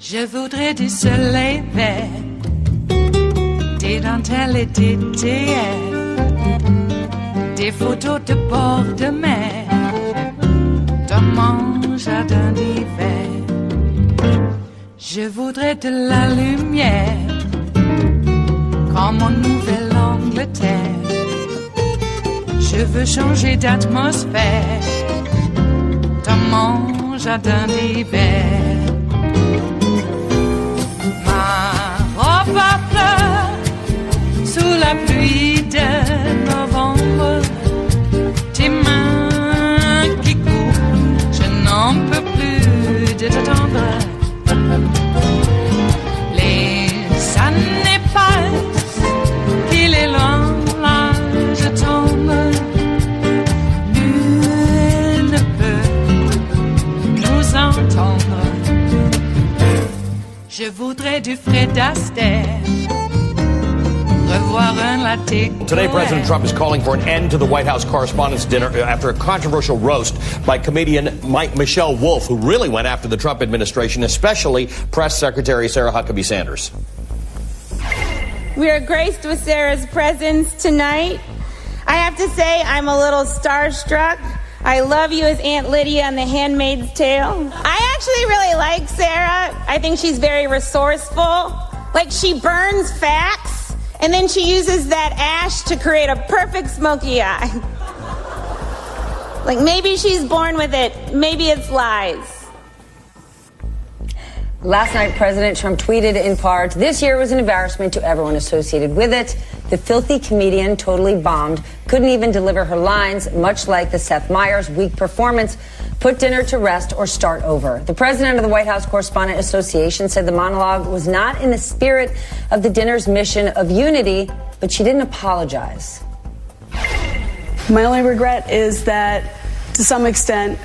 Je voudrais du soleil vert, des dentelles et des théères, des photos de bord de mer, dans mon jardin d'hiver. Je voudrais de la lumière, comme en Nouvelle-Angleterre. Je veux changer d'atmosphère, dans mon jardin d'hiver. Ma fleur sous la pluie de novembre, tes mains qui courent, je n'en peux plus de t'attendre. Les années passent, il est loin, là je tombe. Nul ne peut nous entendre. Je voudrais du Fred Astaire, revoir un latte. Today, President Trump is calling for an end to the White House Correspondents' Dinner after a controversial roast by comedian Michelle Wolf, who really went after the Trump administration, especially Press Secretary Sarah Huckabee Sanders. We are graced with Sarah's presence tonight. I have to say, I'm a little starstruck. I love you as Aunt Lydia on The Handmaid's Tale. I actually really like Sarah. I think she's very resourceful. Like, she burns facts, and then she uses that ash to create a perfect smoky eye. Like, maybe she's born with it. Maybe it's lies. Last night, President Trump tweeted in part, "This year was an embarrassment to everyone associated with it. The filthy comedian totally bombed, couldn't even deliver her lines, much like the Seth Meyers' weak performance. Put dinner to rest or start over." The president of the White House Correspondent Association said the monologue was not in the spirit of the dinner's mission of unity, but she didn't apologize. My only regret is that, to some extent,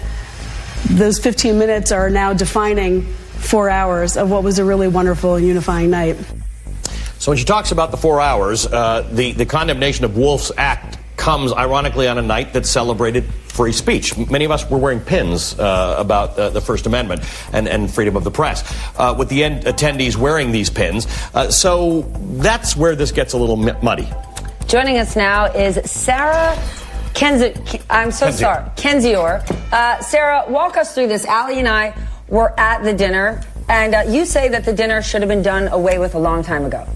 those 15 minutes are now defining 4 hours of what was a really wonderful and unifying night. So when she talks about the 4 hours, the condemnation of Wolf's act comes ironically on a night that celebrated free speech. Many of us were wearing pins about the First Amendment and freedom of the press, with the attendees wearing these pins. So that's where this gets a little muddy. Joining us now is Sarah Kendzior. Sarah, walk us through this. Allie and I were at the dinner, and you say that the dinner should have been done away with a long time ago.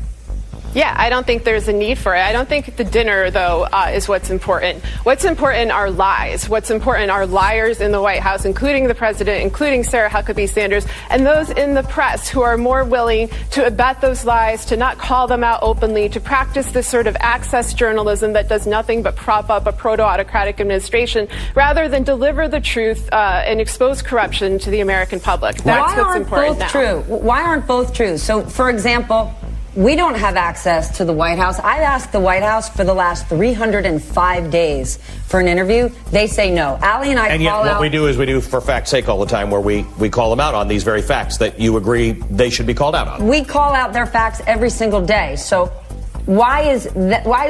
Yeah, I don't think there's a need for it. I don't think the dinner, though, is what's important. What's important are lies. What's important are liars in the White House, including the president, including Sarah Huckabee Sanders, and those in the press who are more willing to abet those lies, to not call them out openly, to practice this sort of access journalism that does nothing but prop up a proto-autocratic administration, rather than deliver the truth and expose corruption to the American public. That's what's important now. Why aren't both true? So, for example, we don't have access to the White House. I've asked the White House for the last 305 days for an interview. They say no. Allie and I and call yet what out. we do is we do for fact's sake all the time, where we call them out on these very facts that you agree they should be called out on. We call out their facts every single day. So why is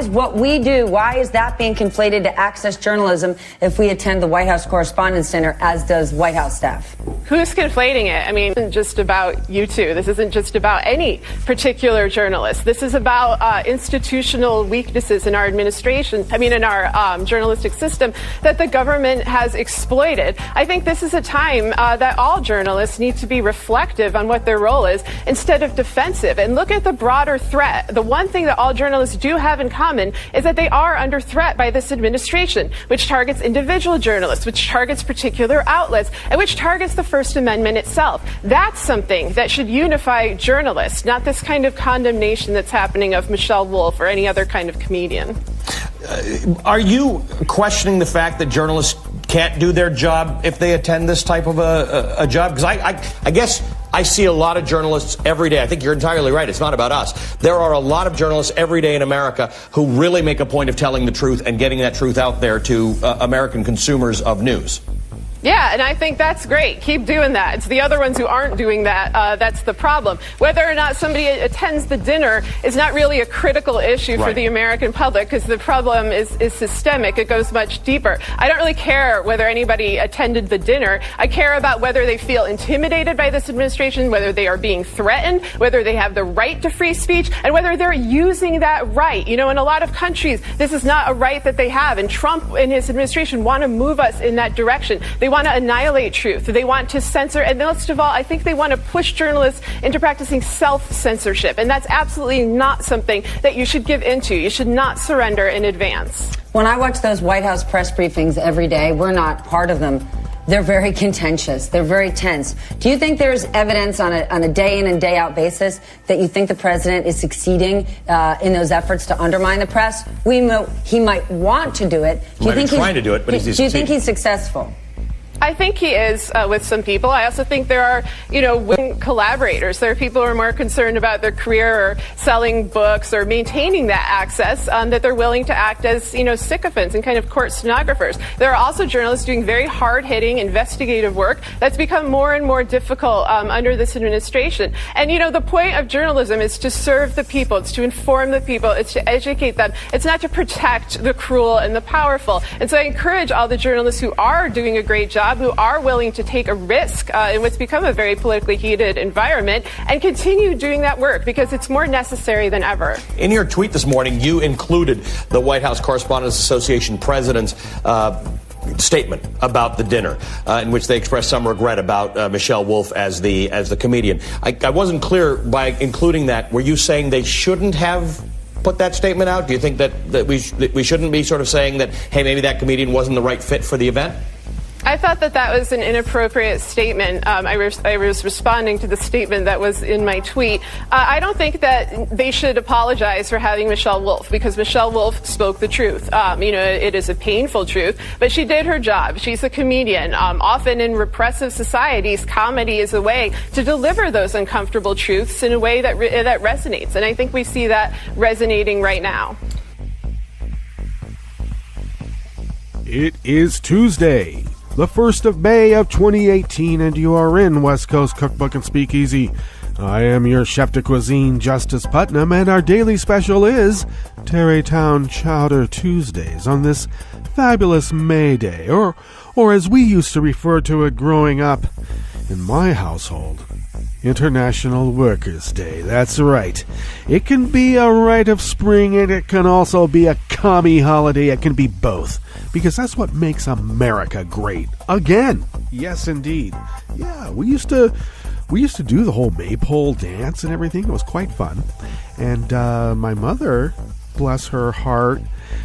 what we do, why is that being conflated to access journalism if we attend the White House Correspondents' Dinner, as does White House staff? Who's conflating it? I mean, this isn't just about you two. This isn't just about any particular journalist. This is about institutional weaknesses in our administration, in our journalistic system that the government has exploited. I think this is a time that all journalists need to be reflective on what their role is instead of defensive, and look at the broader threat. The one thing that all journalists do have in common is that they are under threat by this administration, which targets individual journalists, which targets particular outlets, and which targets the First Amendment itself. That's something that should unify journalists, not this kind of condemnation that's happening of Michelle Wolf or any other kind of comedian. Are you questioning the fact that journalists can't do their job if they attend this type of a job? Because I guess I see a lot of journalists every day. I think you're entirely right. It's not about us. There are a lot of journalists every day in America who really make a point of telling the truth and getting that truth out there to American consumers of news. Yeah, and I think that's great. Keep doing that. It's the other ones who aren't doing that that's the problem. Whether or not somebody attends the dinner is not really a critical issue for the American public, because the problem is systemic. It goes much deeper. I don't really care whether anybody attended the dinner. I care about whether they feel intimidated by this administration, whether they are being threatened, whether they have the right to free speech, and whether they're using that right. You know, in a lot of countries, this is not a right that they have, and Trump and his administration want to move us in that direction. They want to annihilate truth. They want to censor. And most of all, I think they want to push journalists into practicing self-censorship. And that's absolutely not something that you should give into. You should not surrender in advance. When I watch those White House press briefings every day, we're not part of them. They're very contentious. They're very tense. Do you think there's evidence on a day in and day out basis that you think the president is succeeding in those efforts to undermine the press? He might want to do it. Do you think he's trying to do it, but do you think he's successful? I think he is with some people. I also think there are, willing collaborators. There are people who are more concerned about their career or selling books or maintaining that access, that they're willing to act as, sycophants and kind of court stenographers. There are also journalists doing very hard-hitting investigative work that's become more and more difficult under this administration. And, the point of journalism is to serve the people. It's to inform the people. It's to educate them. It's not to protect the cruel and the powerful. And so I encourage all the journalists who are doing a great job, who are willing to take a risk in what's become a very politically heated environment, and continue doing that work, because it's more necessary than ever. In your tweet this morning, you included the White House Correspondents Association president's statement about the dinner, in which they expressed some regret about Michelle Wolf as the comedian. I wasn't clear by including that. Were you saying they shouldn't have put that statement out? Do you think that we shouldn't be sort of saying that, hey, maybe that comedian wasn't the right fit for the event? I thought that was an inappropriate statement. I was responding to the statement that was in my tweet. I don't think that they should apologize for having Michelle Wolf, because Michelle Wolf spoke the truth. It is a painful truth, but she did her job. She's a comedian. Often in repressive societies, comedy is a way to deliver those uncomfortable truths in a way that resonates. And I think we see that resonating right now. It is Tuesday, the 1st of May of 2018, and you are in West Coast Cookbook and Speakeasy. I am your chef de cuisine, Justice Putnam, and our daily special is Tarrytown Chowder Tuesdays on this fabulous May Day, or as we used to refer to it growing up in my household, International Workers' Day. That's right. It can be a rite of spring, and it can also be a commie holiday. It can be both, because that's what makes America great. Again. Yes, indeed. Yeah, we used to do the whole maypole dance and everything. It was quite fun. And my mother, bless her heart,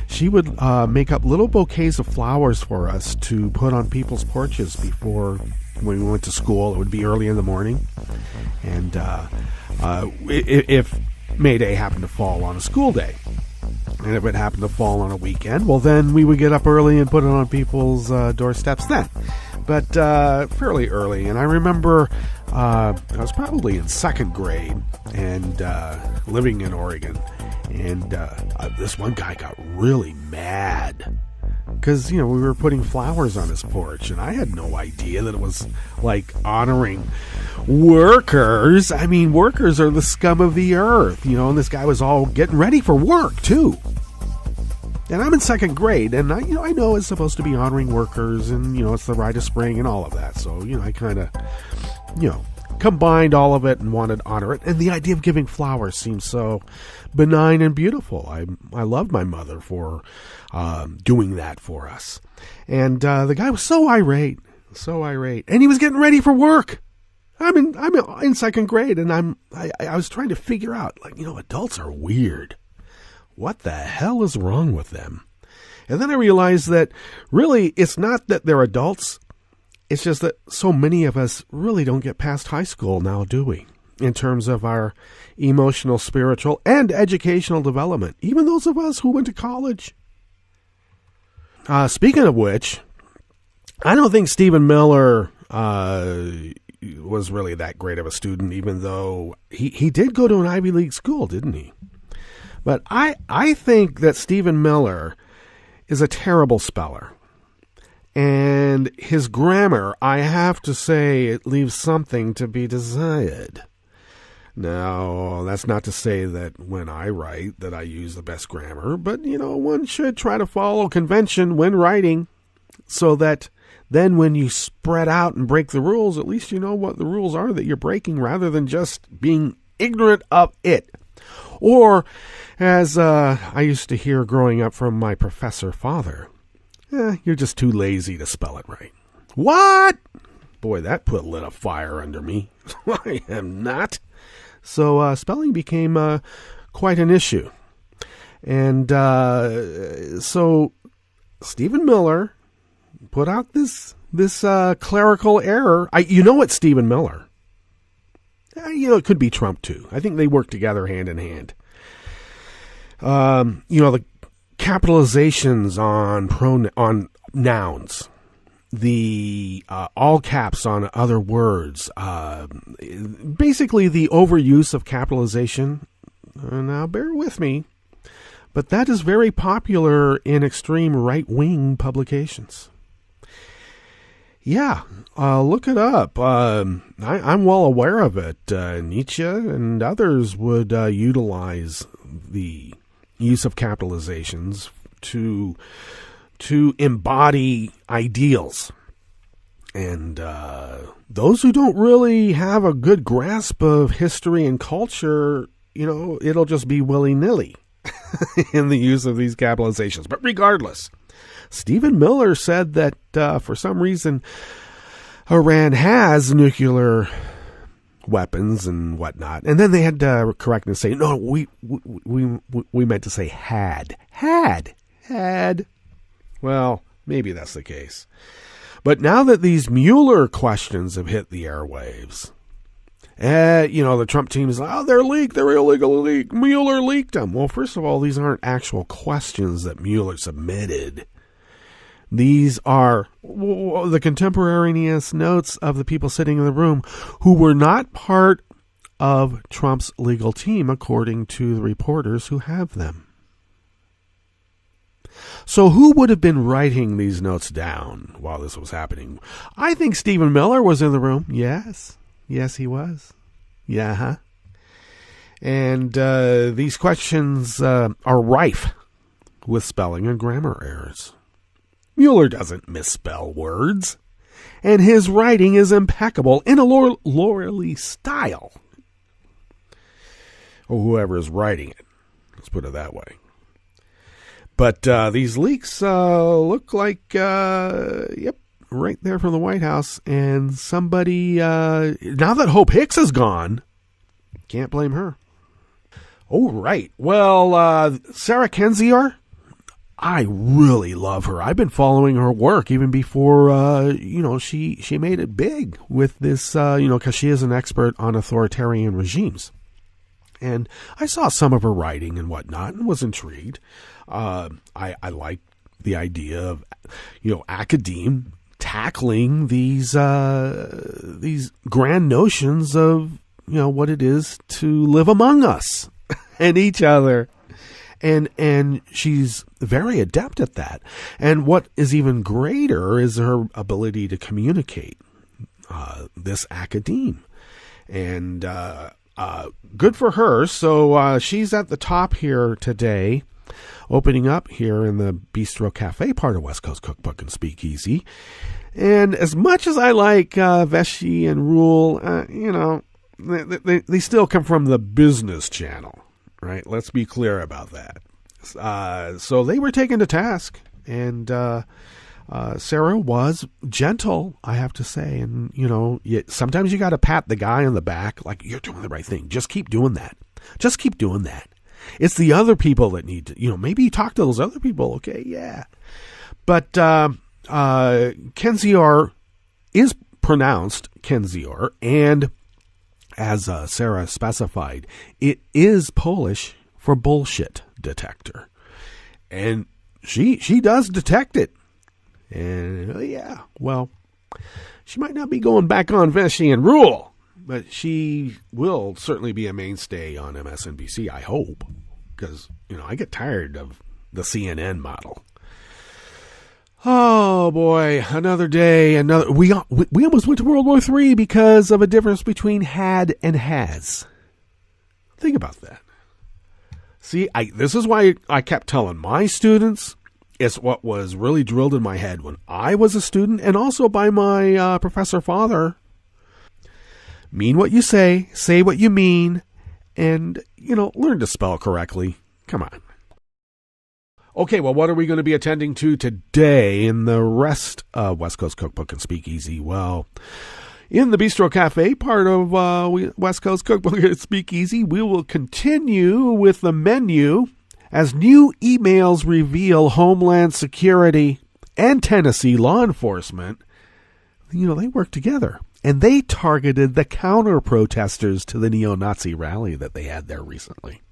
she would make up little bouquets of flowers for us to put on people's porches before, when we went to school. It would be early in the morning. And if May Day happened to fall on a school day, and if it happened to fall on a weekend, well, then we would get up early and put it on people's doorsteps then. But fairly early. And I remember I was probably in second grade and living in Oregon. And this one guy got really mad because, we were putting flowers on his porch, and I had no idea that it was, like, honoring workers. I mean, workers are the scum of the earth, and this guy was all getting ready for work, too. And I'm in second grade, and I know it's supposed to be honoring workers, and, it's the rite of spring and all of that. So, I kind of, combined all of it and wanted to honor it. And the idea of giving flowers seems so benign and beautiful. I loved my mother for doing that for us. And the guy was so irate, and he was getting ready for work. I'm in second grade, and I was trying to figure out, adults are weird. What the hell is wrong with them? And then I realized that really it's not that they're adults. It's just that so many of us really don't get past high school now, do we? In terms of our emotional, spiritual, and educational development. Even those of us who went to college. Speaking of which, I don't think Stephen Miller was really that great of a student, even though he did go to an Ivy League school, didn't he? But I think that Stephen Miller is a terrible speller. And his grammar, I have to say, it leaves something to be desired. Now, that's not to say that when I write that I use the best grammar, but, one should try to follow convention when writing so that then when you spread out and break the rules, at least you know what the rules are that you're breaking rather than just being ignorant of it. Or, as I used to hear growing up from my professor father, you're just too lazy to spell it right. What? Boy, that lit a fire under me. I am not. So spelling became quite an issue. And so Stephen Miller put out this clerical error. It's Stephen Miller. It could be Trump too. I think they work together hand in hand. The capitalizations on nouns, the all caps on other words, basically the overuse of capitalization. Now, bear with me, but that is very popular in extreme right-wing publications. Yeah, look it up. I'm well aware of it. Nietzsche and others would utilize the use of capitalizations to embody ideals. And those who don't really have a good grasp of history and culture, it'll just be willy-nilly in the use of these capitalizations. But regardless, Stephen Miller said that for some reason Iran has nuclear weapons and whatnot, and then they had to correct and say, no, we meant to say had. Well, maybe that's the case. But now that these Mueller questions have hit the airwaves, the Trump team is like, they're leaked, they're illegal leak. Mueller leaked them. Well, first of all, these aren't actual questions that Mueller submitted. These are the contemporaneous notes of the people sitting in the room who were not part of Trump's legal team, according to the reporters who have them. So who would have been writing these notes down while this was happening? I think Stephen Miller was in the room. Yes, he was. Yeah. And these questions are rife with spelling and grammar errors. Mueller doesn't misspell words, and his writing is impeccable in a lawyerly style. Or whoever is writing it. Let's put it that way. But these leaks look like, right there from the White House. And somebody, now that Hope Hicks is gone, can't blame her. Oh, right. Well, Sarah Kendzior, I really love her. I've been following her work even before, she made it big with this, because she is an expert on authoritarian regimes. And I saw some of her writing and whatnot and was intrigued. I like the idea of, academe tackling these grand notions of, what it is to live among us and each other. And she's very adept at that. And what is even greater is her ability to communicate this academe. And good for her. So she's at the top here today, opening up here in the Bistro Cafe part of West Coast Cookbook and Speakeasy. And as much as I like Veshy and Rule, they still come from the business channel, right? Let's be clear about that. So they were taken to task, and Sarah was gentle, I have to say. And, sometimes you got to pat the guy on the back, like, you're doing the right thing. Just keep doing that. Just keep doing that. It's the other people that need to, maybe talk to those other people. Okay, yeah. But KEN-zee-or is pronounced KEN-zee-or, and as Sarah specified, it is Polish for bullshit detector. And she does detect it. And She might not be going back on Vesey and Rule, but she will certainly be a mainstay on MSNBC, I hope, because, I get tired of the CNN model. Oh, boy, another day, we almost went to World War III because of a difference between had and has. Think about that. See, this is why I kept telling my students, it's what was really drilled in my head when I was a student, and also by my professor father. Mean what you say what you mean, and, learn to spell correctly. Come on. Okay, well, what are we going to be attending to today in the rest of West Coast Cookbook and Speakeasy? Well, in the Bistro Cafe, part of West Coast Cookbook and Speakeasy, we will continue with the menu as new emails reveal Homeland Security and Tennessee law enforcement, they work together. And they targeted the counter-protesters to the neo-Nazi rally that they had there recently.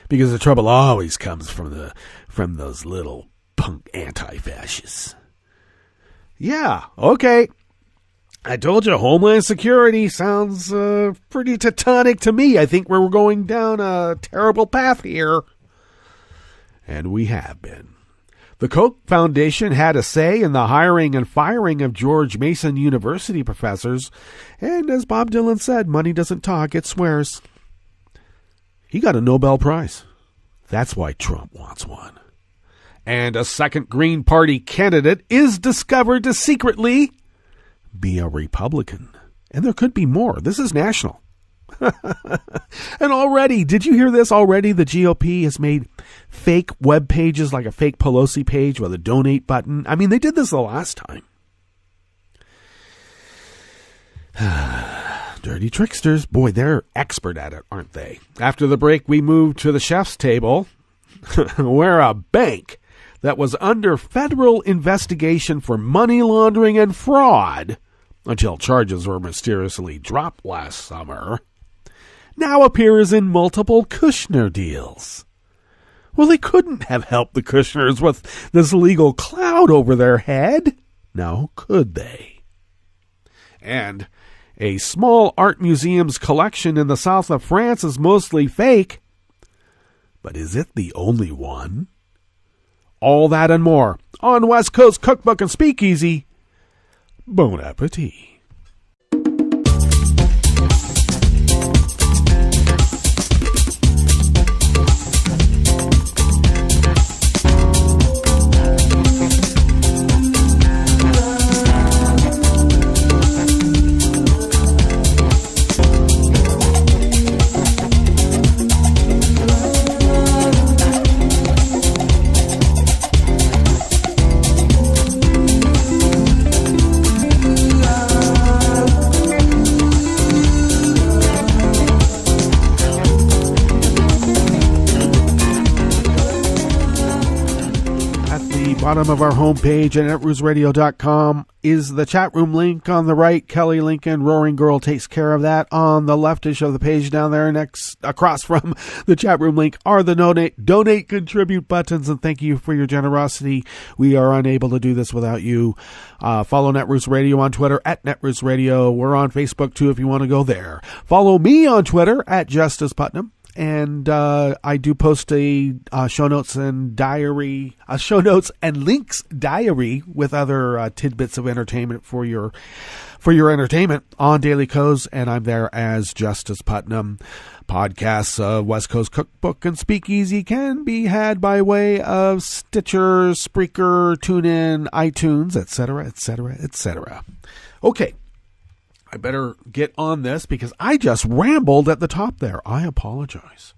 Because the trouble always comes from those little punk anti-fascists. Yeah, okay. I told you, Homeland Security sounds pretty Teutonic to me. I think we're going down a terrible path here. And we have been. The Koch Foundation had a say in the hiring and firing of George Mason University professors. And as Bob Dylan said, money doesn't talk, it swears. He got a Nobel Prize. That's why Trump wants one. And a second Green Party candidate is discovered to secretly be a Republican. And there could be more. This is national. And already, did you hear this? Already the GOP has made fake web pages like a fake Pelosi page with a donate button. I mean, they did this the last time. Dirty tricksters. Boy, they're expert at it, aren't they? After the break, we moved to the chef's table where a bank that was under federal investigation for money laundering and fraud until charges were mysteriously dropped last summer now appears in multiple Kushner deals. Well, they couldn't have helped the Kushners with this legal cloud over their head. Now, could they? And a small art museum's collection in the south of France is mostly fake. But is it the only one? All that and more on West Coast Cookbook and Speakeasy. Bon appetit. Bottom of our homepage at netrootsradio.com is the chat room link. On the right, Kelly Lincoln, Roaring Girl, takes care of that. On the leftish of the page down there, next across from the chat room link, are the donate, contribute buttons. And thank you for your generosity. We are unable to do this without you. Follow Netroots Radio on Twitter at Netroots Radio. We're on Facebook too if you want to go there. Follow me on Twitter at Justice Putnam. And I do post a show notes and links diary with other tidbits of entertainment for your entertainment on Daily Co's, and I'm there as Justice Putnam. Podcasts of West Coast Cookbook and Speakeasy can be had by way of Stitcher, Spreaker, TuneIn, iTunes, etc., etc., etc. Okay. I better get on this because I just rambled at the top there. I apologize.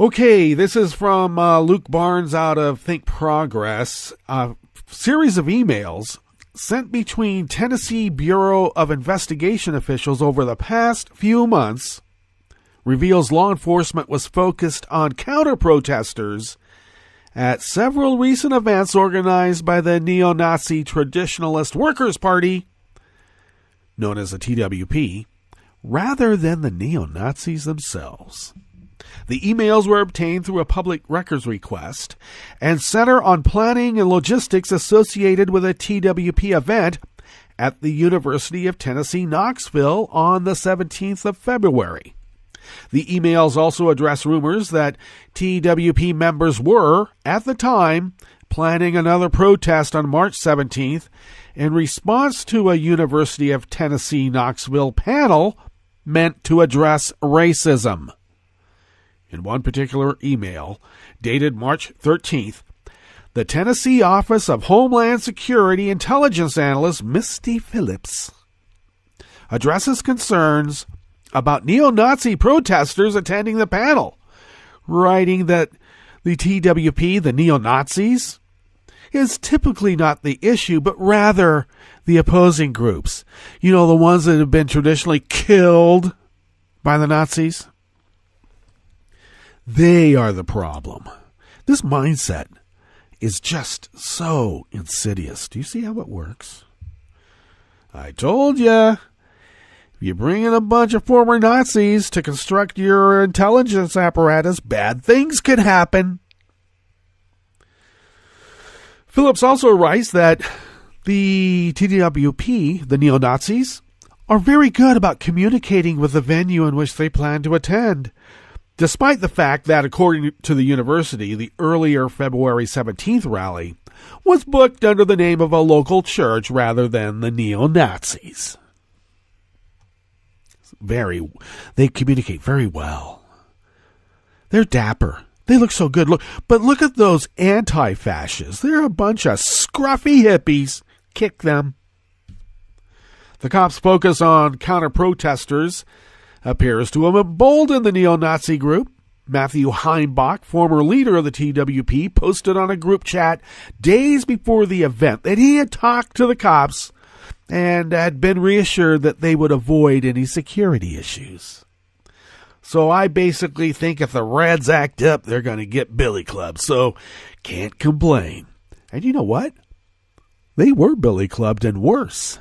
Okay, this is from Luke Barnes out of Think Progress. A series of emails sent between Tennessee Bureau of Investigation officials over the past few months reveals law enforcement was focused on counter-protesters at several recent events organized by the neo-Nazi Traditionalist Workers' Party, known as the TWP, rather than the neo-Nazis themselves. The emails were obtained through a public records request and center on planning and logistics associated with a TWP event at the University of Tennessee, Knoxville on the 17th of February. The emails also address rumors that TWP members were, at the time, planning another protest on March 17th in response to a University of Tennessee, Knoxville panel meant to address racism. In one particular email, dated March 13th, the Tennessee Office of Homeland Security intelligence analyst Misty Phillips addresses concerns about neo-Nazi protesters attending the panel, writing that the TWP, the neo-Nazis, is typically not the issue, but rather the opposing groups. You know, the ones that have been traditionally killed by the Nazis. They are the problem. This mindset is just so insidious. Do you see how it works? I told you. If you bring in a bunch of former Nazis to construct your intelligence apparatus, bad things could happen. Phillips also writes that the TWP, the neo-Nazis, are very good about communicating with the venue in which they plan to attend, despite the fact that, according to the university, the earlier February 17th rally was booked under the name of a local church rather than the neo-Nazis. They communicate very well. They're dapper. They look so good. But look at those anti-fascists. They're a bunch of scruffy hippies. Kick them. The cops' focus on counter-protesters appears to have emboldened the neo-Nazi group. Matthew Heimbach, former leader of the TWP, posted on a group chat days before the event that he had talked to the cops and had been reassured that they would avoid any security issues. So I basically think if the Reds act up, they're going to get billy clubbed, so can't complain. And you know what? They were billy clubbed and worse.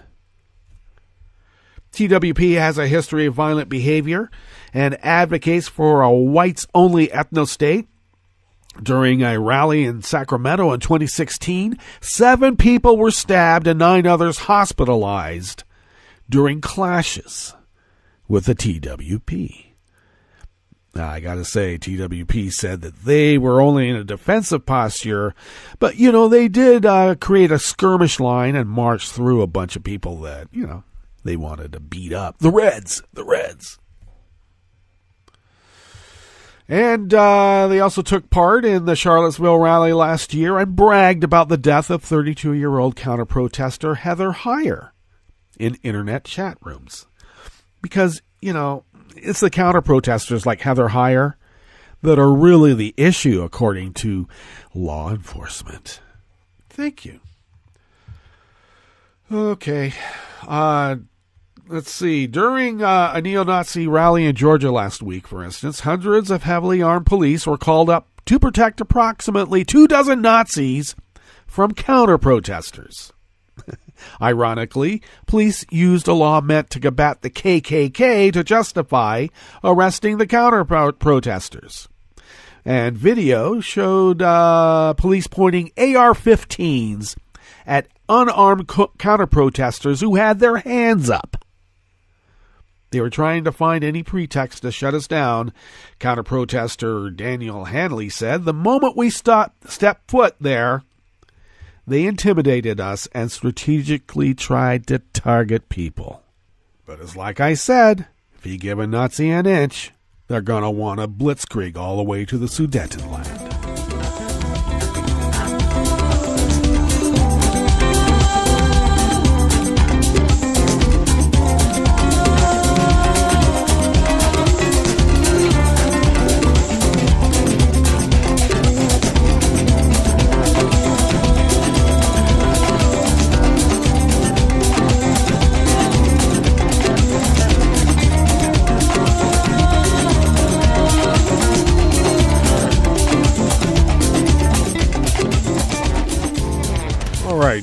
TWP has a history of violent behavior and advocates for a whites-only ethno-state. During a rally in Sacramento in 2016, 7 people were stabbed and 9 others hospitalized during clashes with the TWP. Now, I got to say, TWP said that they were only in a defensive posture, but, they did create a skirmish line and march through a bunch of people that, they wanted to beat up. The Reds. And they also took part in the Charlottesville rally last year and bragged about the death of 32-year-old counter-protester Heather Heyer in internet chat rooms. Because, it's the counter-protesters like Heather Heyer that are really the issue, according to law enforcement. Thank you. Okay. Let's see. During a neo-Nazi rally in Georgia last week, for instance, hundreds of heavily armed police were called up to protect approximately 24 Nazis from counter-protesters. Ironically, police used a law meant to combat the KKK to justify arresting the counter-protesters. And video showed police pointing AR-15s at unarmed counter-protesters who had their hands up. They were trying to find any pretext to shut us down, counter-protester Daniel Hanley said. The moment we stepped foot there, they intimidated us and strategically tried to target people. But it's like I said, if you give a Nazi an inch, they're going to want a blitzkrieg all the way to the Sudetenland.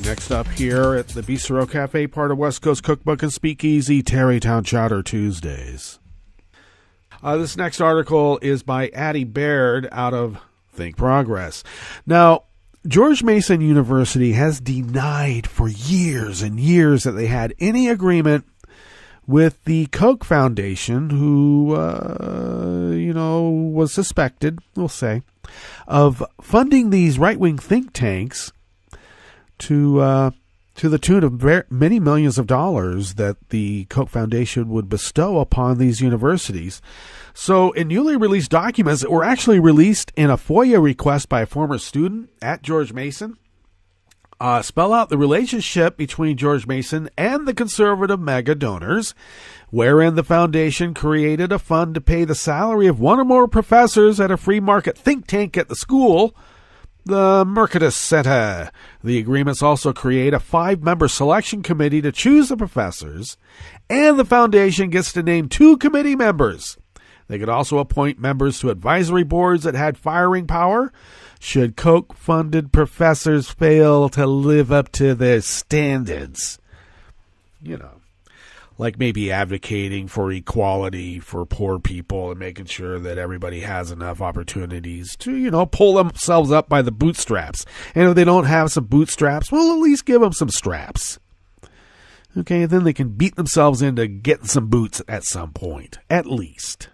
Next up here at the Bistro Cafe, part of West Coast Cookbook and Speakeasy, Tarrytown Chowder Tuesdays. This next article is by Addie Baird out of Think Progress. Now, George Mason University has denied for years and years that they had any agreement with the Koch Foundation, who, was suspected, we'll say, of funding these right-wing think tanks to the tune of many millions of dollars that the Koch Foundation would bestow upon these universities. So in newly released documents that were actually released in a FOIA request by a former student at George Mason, spell out the relationship between George Mason and the conservative mega donors, wherein the foundation created a fund to pay the salary of one or more professors at a free market think tank at the school, the Mercatus Center. The agreements also create a 5-member selection committee to choose the professors, and the foundation gets to name 2 committee members. They could also appoint members to advisory boards that had firing power should Koch-funded professors fail to live up to their standards. Like maybe advocating for equality for poor people and making sure that everybody has enough opportunities to, pull themselves up by the bootstraps. And if they don't have some bootstraps, well, at least give them some straps. Okay, then they can beat themselves into getting some boots at some point, at least.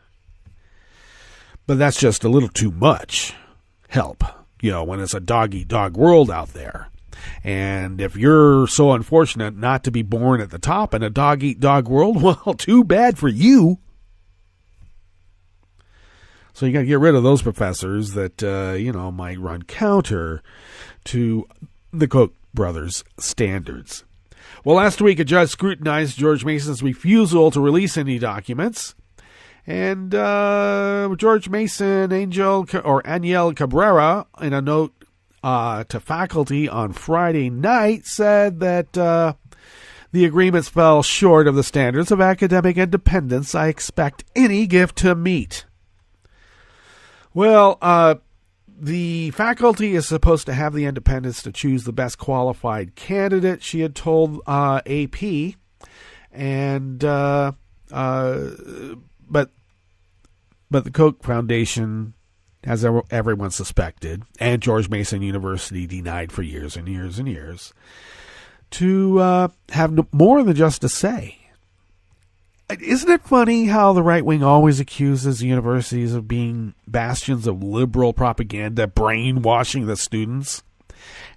But that's just a little too much help, when it's a dog-eat-dog world out there. And if you're so unfortunate not to be born at the top in a dog-eat-dog world, well, too bad for you. So you got to get rid of those professors that, might run counter to the Koch brothers' standards. Well, last week, a judge scrutinized George Mason's refusal to release any documents. And George Mason, Aniel Cabrera, in a note to faculty on Friday night, said that the agreements fell short of the standards of academic independence I expect any gift to meet. Well, the faculty is supposed to have the independence to choose the best qualified candidate, she had told AP, and but the Koch Foundation, as everyone suspected, and George Mason University denied for years and years and years, to have more than just a say. Isn't it funny how the right wing always accuses universities of being bastions of liberal propaganda, brainwashing the students?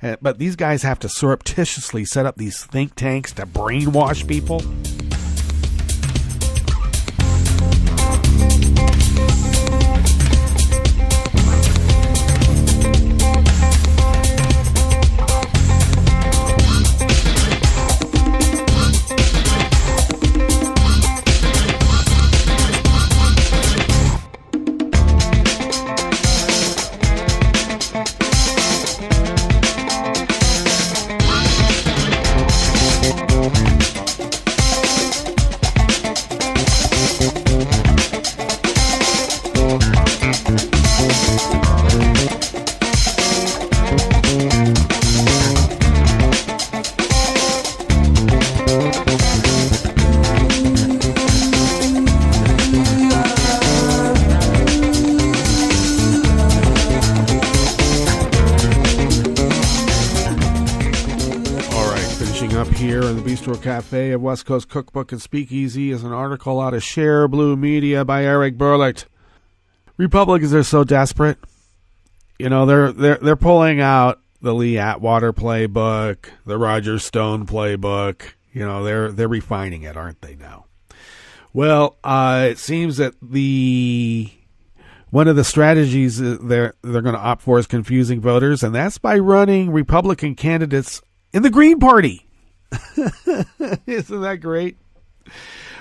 But these guys have to surreptitiously set up these think tanks to brainwash people. Bistro Cafe of West Coast Cookbook and Speakeasy is an article out of Share Blue Media by Eric Berlicht. Republicans are so desperate. They're pulling out the Lee Atwater playbook, the Roger Stone playbook. They're refining it, aren't they now? Well, it seems that one of the strategies they're going to opt for is confusing voters, and that's by running Republican candidates in the Green Party. Isn't that great?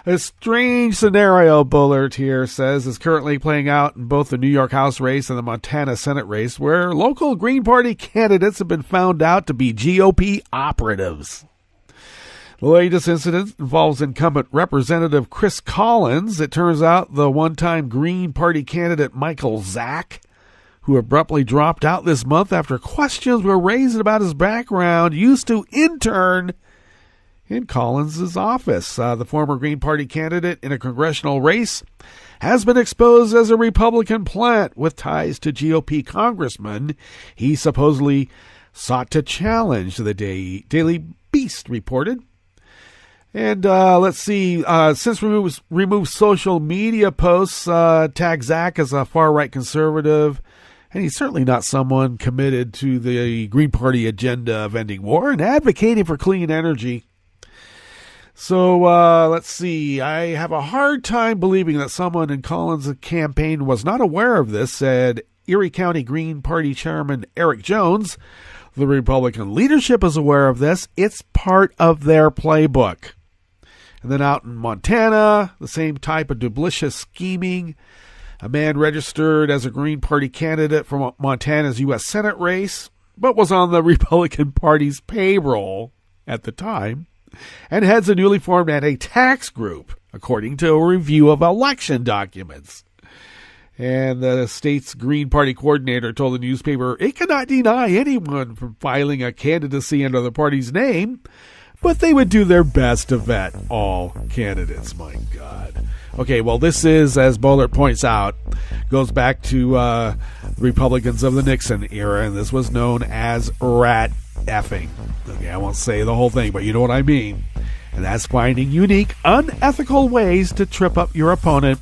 A strange scenario, Bullard here says, is currently playing out in both the New York House race and the Montana Senate race, where local Green Party candidates have been found out to be GOP operatives. The latest incident involves incumbent Representative Chris Collins. It turns out the one-time Green Party candidate Michael Zack, who abruptly dropped out this month after questions were raised about his background, used to intern in Collins' office. The former Green Party candidate in a congressional race has been exposed as a Republican plant with ties to GOP congressman he supposedly sought to challenge, the Daily Beast reported. And let's see, since removed social media posts, tag Zach as a far-right conservative, and he's certainly not someone committed to the Green Party agenda of ending war and advocating for clean energy. So let's see, I have a hard time believing that someone in Collins' campaign was not aware of this, said Erie County Green Party Chairman Eric Jones. The Republican leadership is aware of this. It's part of their playbook. And then out in Montana, the same type of dubious scheming. A man registered as a Green Party candidate for Montana's U.S. Senate race, but was on the Republican Party's payroll at the time, and heads a newly formed anti-tax group, according to a review of election documents. And the state's Green Party coordinator told the newspaper it cannot deny anyone from filing a candidacy under the party's name, but they would do their best to vet all candidates. My God. Okay, well, this is, as Bollert points out, goes back to Republicans of the Nixon era, and this was known as rat effing. Okay, I won't say the whole thing, but you know what I mean. And that's finding unique, unethical ways to trip up your opponent.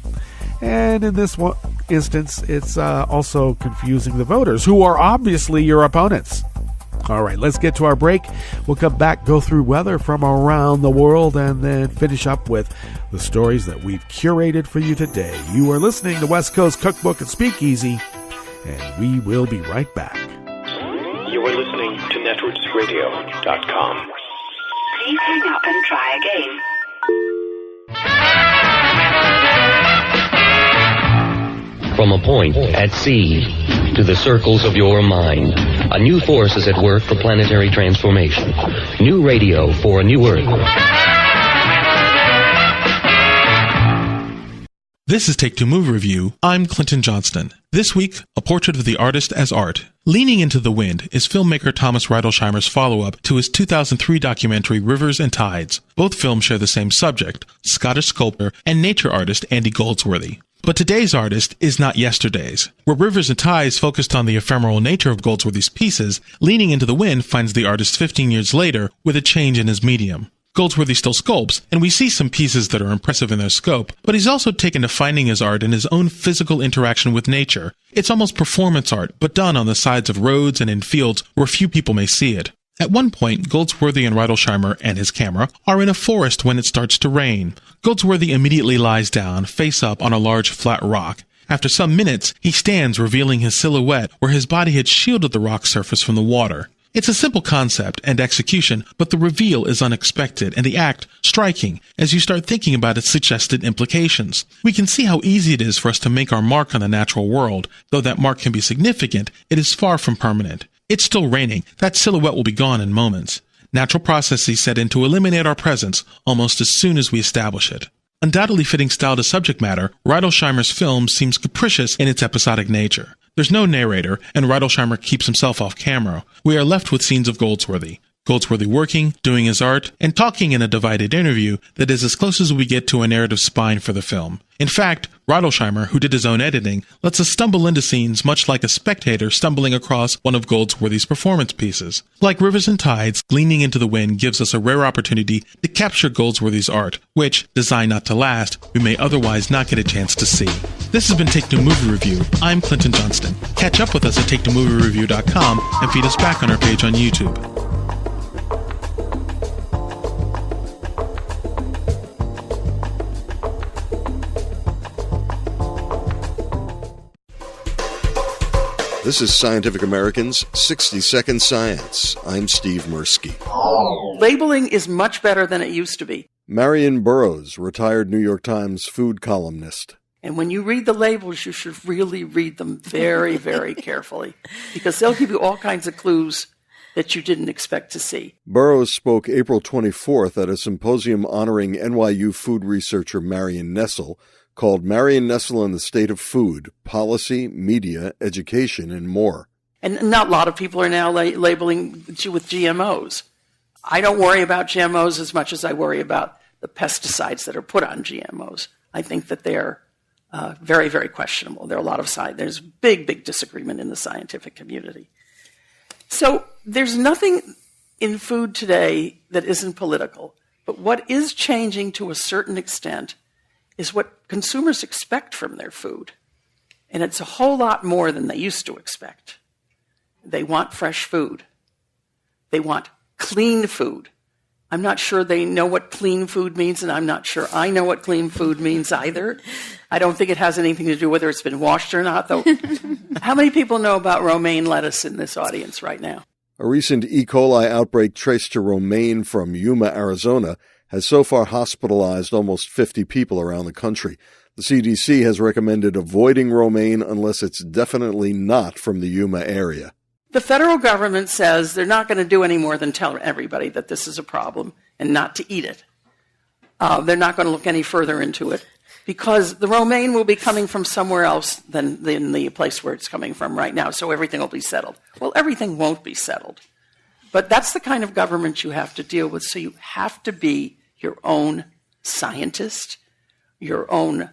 And in this instance, it's also confusing the voters, who are obviously your opponents. All right, let's get to our break. We'll come back, go through weather from around the world, and then finish up with the stories that we've curated for you today. You are listening to West Coast Cookbook and Speakeasy, and we will be right back. You are listening to netrootsradio.com. Please hang up and try again. From a point at sea to the circles of your mind, a new force is at work for planetary transformation. New radio for a new Earth. This is Take Two Movie Review. I'm Clinton Johnston. This week, a portrait of the artist as art. Leaning into the Wind is filmmaker Thomas Reidelsheimer's follow-up to his 2003 documentary Rivers and Tides. Both films share the same subject, Scottish sculptor and nature artist Andy Goldsworthy. But today's artist is not yesterday's. Where Rivers and Tides focused on the ephemeral nature of Goldsworthy's pieces, Leaning into the Wind finds the artist 15 years later with a change in his medium. Goldsworthy still sculpts, and we see some pieces that are impressive in their scope, but he's also taken to finding his art in his own physical interaction with nature. It's almost performance art, but done on the sides of roads and in fields where few people may see it. At one point, Goldsworthy and Reidelsheimer and his camera are in a forest when it starts to rain. Goldsworthy immediately lies down, face up on a large flat rock. After some minutes, he stands revealing his silhouette where his body had shielded the rock surface from the water. It's a simple concept and execution, but the reveal is unexpected and the act striking as you start thinking about its suggested implications. We can see how easy it is for us to make our mark on the natural world. Though that mark can be significant, it is far from permanent. It's still raining. That silhouette will be gone in moments. Natural processes set in to eliminate our presence almost as soon as we establish it. Undoubtedly fitting style to subject matter, Reidelsheimer's film seems capricious in its episodic nature. There's no narrator, and Reidelsheimer keeps himself off camera. We are left with scenes of Goldsworthy. Goldsworthy working, doing his art, and talking in a divided interview that is as close as we get to a narrative spine for the film. In fact, Reidelsheimer, who did his own editing, lets us stumble into scenes much like a spectator stumbling across one of Goldsworthy's performance pieces. Like Rivers and Tides, Leaning into the Wind gives us a rare opportunity to capture Goldsworthy's art, which, designed not to last, we may otherwise not get a chance to see. This has been Take Two Movie Review. I'm Clinton Johnston. Catch up with us at TakeTwoMovieReview.com and feed us back on our page on YouTube. This is Scientific American's 60-Second Science. I'm Steve Mirsky. Labeling is much better than it used to be. Marion Burroughs, retired New York Times food columnist. And when you read the labels, you should really read them very, very carefully, because they'll give you all kinds of clues that you didn't expect to see. Burroughs spoke April 24th at a symposium honoring NYU food researcher Marion Nestle, called Marion Nestle and the State of Food, Policy, Media, Education, and More. And not a lot of people are now labeling with GMOs. I don't worry about GMOs as much as I worry about the pesticides that are put on GMOs. I think that they're very, very questionable. There are a lot of there's big disagreement in the scientific community. So there's nothing in food today that isn't political. But what is changing to a certain extent is what consumers expect from their food. And it's a whole lot more than they used to expect. They want fresh food. They want clean food. I'm not sure they know what clean food means, and I'm not sure I know what clean food means either. I don't think it has anything to do whether it's been washed or not, though. How many people know about romaine lettuce in this audience right now? A recent E. coli outbreak traced to romaine from Yuma, Arizona, has so far hospitalized almost 50 people around the country. The CDC has recommended avoiding romaine unless it's definitely not from the Yuma area. The federal government says they're not going to do any more than tell everybody that this is a problem and not to eat it. They're not going to look any further into it because the romaine will be coming from somewhere else than the place where it's coming from right now, so everything will be settled. Well, everything won't be settled. But that's the kind of government you have to deal with, so you have to be your own scientist, your own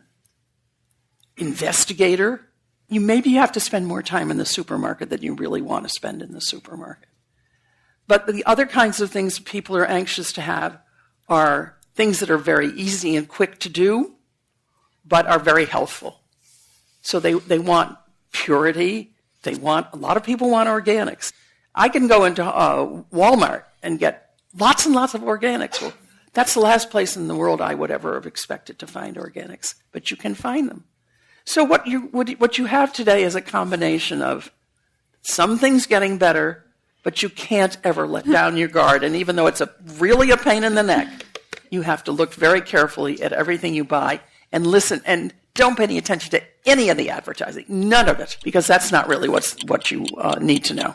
investigator. Maybe you have to spend more time in the supermarket than you really want to spend in the supermarket. But the other kinds of things people are anxious to have are things that are very easy and quick to do, but are very healthful. So they want purity. A lot of people want organics. I can go into Walmart and get lots and lots of organics. Well, that's the last place in the world I would ever have expected to find organics, but you can find them. So what you have today is a combination of some things getting better, but you can't ever let down your guard. And even though it's really a pain in the neck, you have to look very carefully at everything you buy and listen. And don't pay any attention to any of the advertising, none of it, because that's not really what you need to know.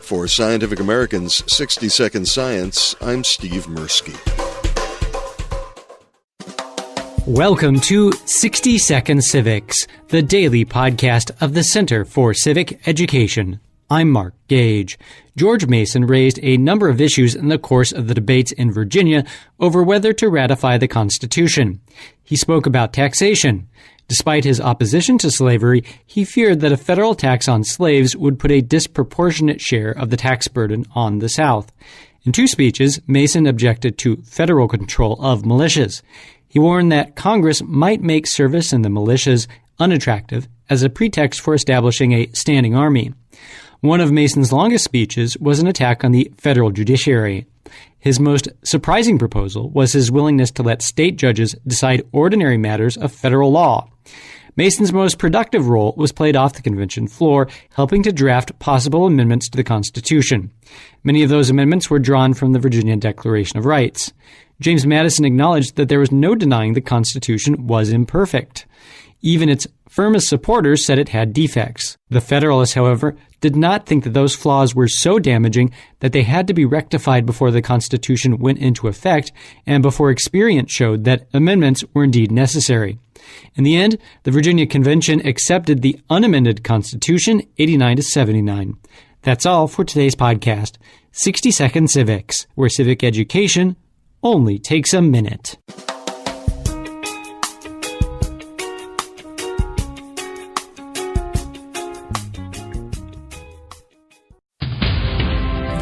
For Scientific American's 60 Second Science, I'm Steve Mirsky. Welcome to 60 Second Civics, the daily podcast of the Center for Civic Education. I'm Mark Gage. George Mason raised a number of issues in the course of the debates in Virginia over whether to ratify the Constitution. He spoke about taxation. Despite his opposition to slavery, he feared that a federal tax on slaves would put a disproportionate share of the tax burden on the South. In two speeches, Mason objected to federal control of militias. He warned that Congress might make service in the militias unattractive as a pretext for establishing a standing army. One of Mason's longest speeches was an attack on the federal judiciary. His most surprising proposal was his willingness to let state judges decide ordinary matters of federal law. Mason's most productive role was played off the convention floor, helping to draft possible amendments to the Constitution. Many of those amendments were drawn from the Virginia Declaration of Rights. James Madison acknowledged that there was no denying the Constitution was imperfect. Even its firmest supporters said it had defects. The Federalists, however, did not think that those flaws were so damaging that they had to be rectified before the Constitution went into effect and before experience showed that amendments were indeed necessary. In the end, the Virginia Convention accepted the unamended Constitution 89-79. That's all for today's podcast, 60 Second Civics, where civic education only takes a minute.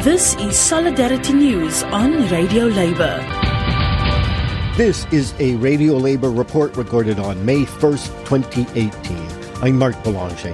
This is Solidarity News on Radio Labour. This is a Radio Labour report recorded on May 1st, 2018. I'm Mark Belanger.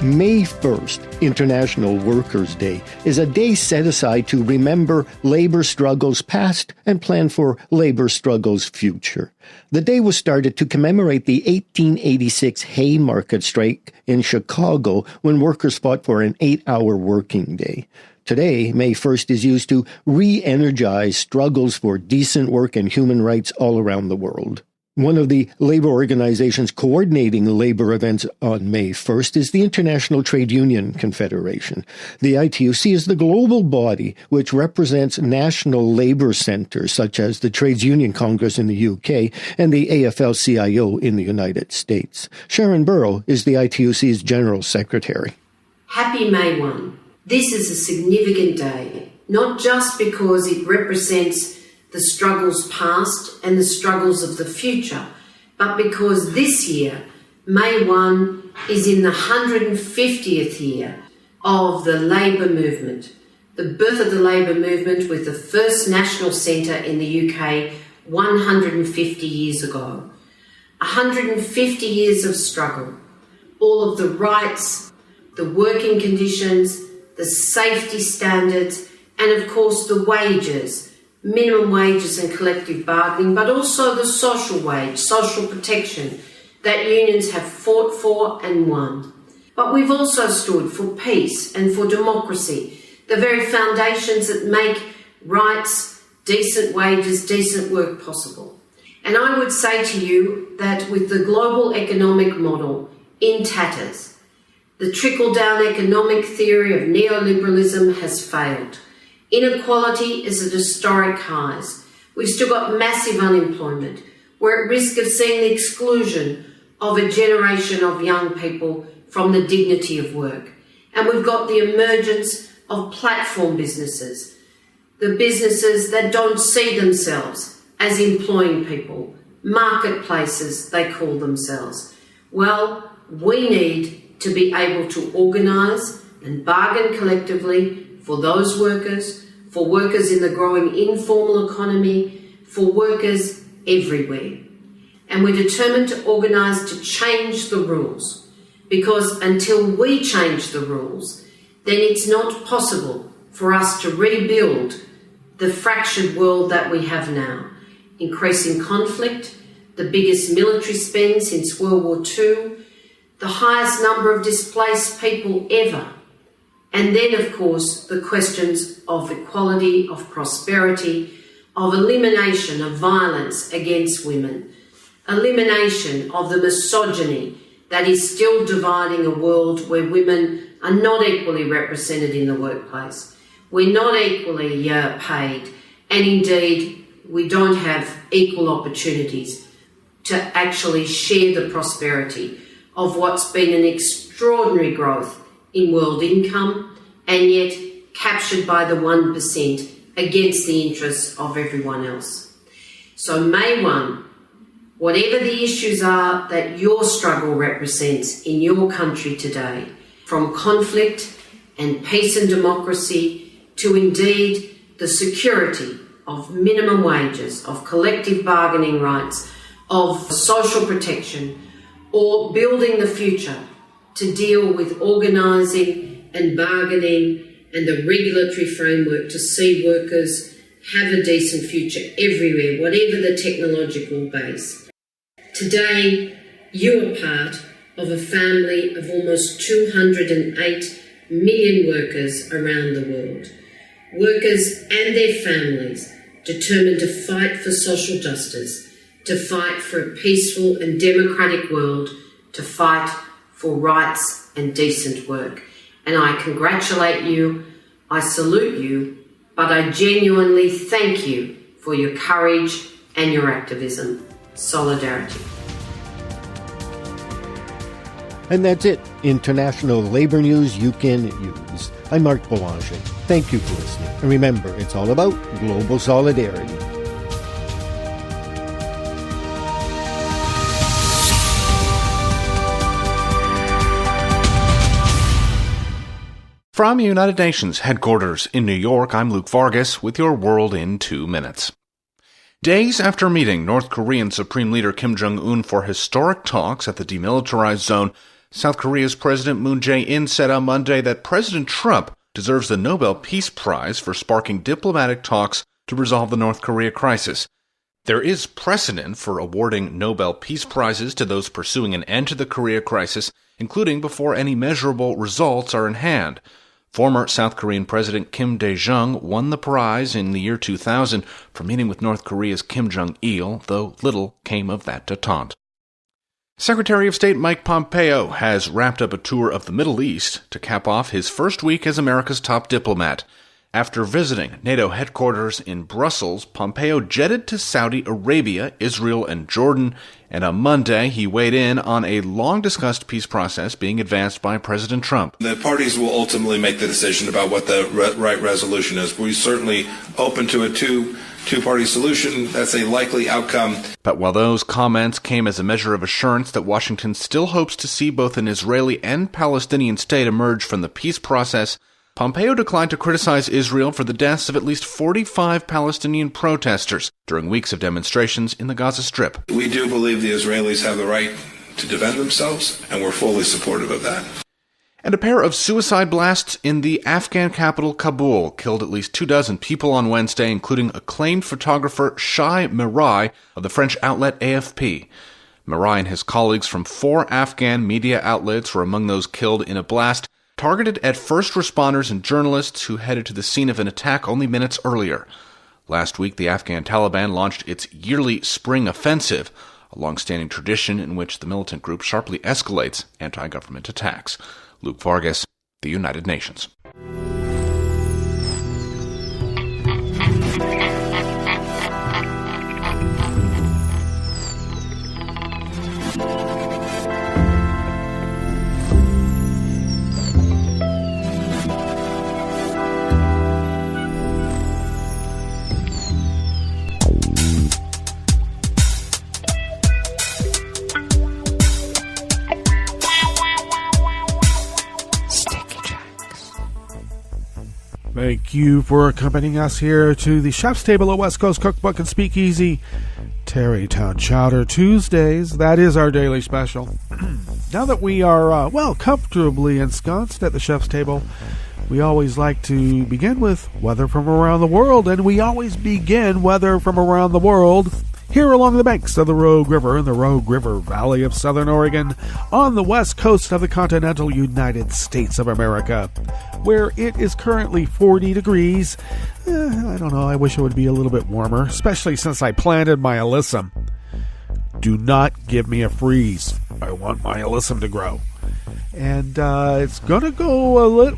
May 1st, International Workers' Day, is a day set aside to remember labor struggles past and plan for labor struggles future. The day was started to commemorate the 1886 Haymarket strike in Chicago when workers fought for an 8-hour working day. Today, May 1st is used to re-energize struggles for decent work and human rights all around the world. One of the labor organizations coordinating labor events on May 1st is the International Trade Union Confederation. The ITUC is the global body which represents national labor centers such as the Trades Union Congress in the UK and the AFL-CIO in the United States. Sharon Burrow is the ITUC's General Secretary. Happy May 1. This is a significant day, not just because it represents the struggles past and the struggles of the future, but because this year, May 1, is in the 150th year of the labour movement, the birth of the labour movement with the first national centre in the UK 150 years ago. 150 years of struggle, all of the rights, the working conditions, the safety standards, and of course the wages, minimum wages and collective bargaining, but also the social wage, social protection that unions have fought for and won. But we've also stood for peace and for democracy, the very foundations that make rights, decent wages, decent work possible. And I would say to you that with the global economic model in tatters, the trickle-down economic theory of neoliberalism has failed. Inequality is at historic highs. We've still got massive unemployment. We're at risk of seeing the exclusion of a generation of young people from the dignity of work. And we've got the emergence of platform businesses, the businesses that don't see themselves as employing people, marketplaces they call themselves. Well, we need to be able to organise and bargain collectively for those workers, for workers in the growing informal economy, for workers everywhere. And we're determined to organise to change the rules, because until we change the rules, then it's not possible for us to rebuild the fractured world that we have now. Increasing conflict, the biggest military spend since World War II, the highest number of displaced people ever. And then, of course, the questions of equality, of prosperity, of elimination of violence against women, elimination of the misogyny that is still dividing a world where women are not equally represented in the workplace. We're not equally paid, and indeed we don't have equal opportunities to actually share the prosperity of what's been an extraordinary growth in world income, and yet captured by the 1% against the interests of everyone else. So May 1, whatever the issues are that your struggle represents in your country today, from conflict and peace and democracy to indeed the security of minimum wages, of collective bargaining rights, of social protection, or building the future to deal with organising and bargaining and the regulatory framework to see workers have a decent future everywhere, whatever the technological base. Today, you are part of a family of almost 208 million workers around the world. Workers and their families determined to fight for social justice, to fight for a peaceful and democratic world, to fight for rights and decent work. And I congratulate you, I salute you, but I genuinely thank you for your courage and your activism. Solidarity. And that's it. International labor news you can use. I'm Mark Boulanger. Thank you for listening. And remember, it's all about global solidarity. From United Nations headquarters in New York, I'm Luke Vargas with your World in 2 minutes. Days after meeting North Korean Supreme Leader Kim Jong-un for historic talks at the demilitarized zone, South Korea's President Moon Jae-in said on Monday that President Trump deserves the Nobel Peace Prize for sparking diplomatic talks to resolve the North Korea crisis. There is precedent for awarding Nobel Peace Prizes to those pursuing an end to the Korea crisis, including before any measurable results are in hand. Former South Korean President Kim Dae-jung won the prize in the year 2000 for meeting with North Korea's Kim Jong-il, though little came of that détente. Secretary of State Mike Pompeo has wrapped up a tour of the Middle East to cap off his first week as America's top diplomat. After visiting NATO headquarters in Brussels, Pompeo jetted to Saudi Arabia, Israel, and Jordan, and on Monday he weighed in on a long-discussed peace process being advanced by President Trump. The parties will ultimately make the decision about what the right resolution is. We're certainly open to a two-party solution. That's a likely outcome. But while those comments came as a measure of assurance that Washington still hopes to see both an Israeli and Palestinian state emerge from the peace process, Pompeo declined to criticize Israel for the deaths of at least 45 Palestinian protesters during weeks of demonstrations in the Gaza Strip. We do believe the Israelis have the right to defend themselves, and we're fully supportive of that. And a pair of suicide blasts in the Afghan capital Kabul killed at least 24 people on Wednesday, including acclaimed photographer Shai Mirai of the French outlet AFP. Mirai and his colleagues from 4 Afghan media outlets were among those killed in a blast targeted at first responders and journalists who headed to the scene of an attack only minutes earlier. Last week, the Afghan Taliban launched its yearly spring offensive, a long-standing tradition in which the militant group sharply escalates anti-government attacks. Luke Vargas, The United Nations. Thank you for accompanying us here to the chef's table at West Coast Cookbook and Speakeasy, Tarrytown Chowder Tuesdays. That is our daily special. Now that we are, comfortably ensconced at the chef's table, we always like to begin with weather from around the world, and we always begin weather from around the world here along the banks of the Rogue River in the Rogue River Valley of Southern Oregon on the west coast of the continental United States of America, where it is currently 40 degrees. I don't know, I wish it would be a little bit warmer, especially since I planted my alyssum. Do not give me a freeze. I want my alyssum to grow. And it's going to go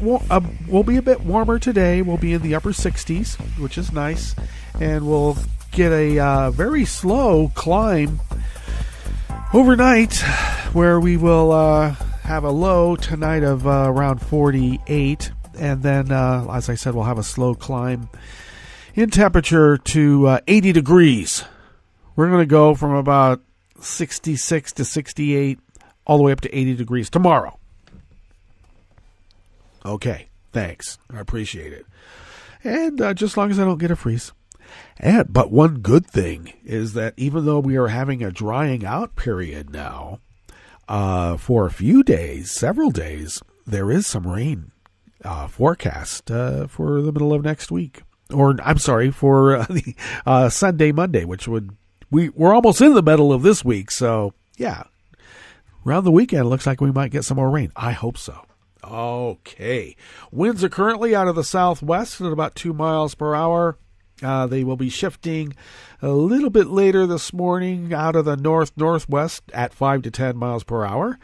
we'll be a bit warmer today. We'll be in the upper 60s, which is nice. And we'll get a very slow climb overnight, where we will have a low tonight of around 48, and then as I said, we'll have a slow climb in temperature to 80 degrees. We're going to go from about 66 to 68 all the way up to 80 degrees tomorrow. Okay, thanks, I appreciate it. And just as long as I don't get a freeze. But one good thing is that even though we are having a drying out period now, for a few days, several days, there is some rain forecast for the middle of next week. Or, I'm sorry, for the Sunday, Monday, which we're almost in the middle of this week. So, yeah, around the weekend, it looks like we might get some more rain. I hope so. Okay. Winds are currently out of the southwest at about 2 miles per hour. They will be shifting a little bit later this morning out of the north-northwest at 5 to 10 miles per hour.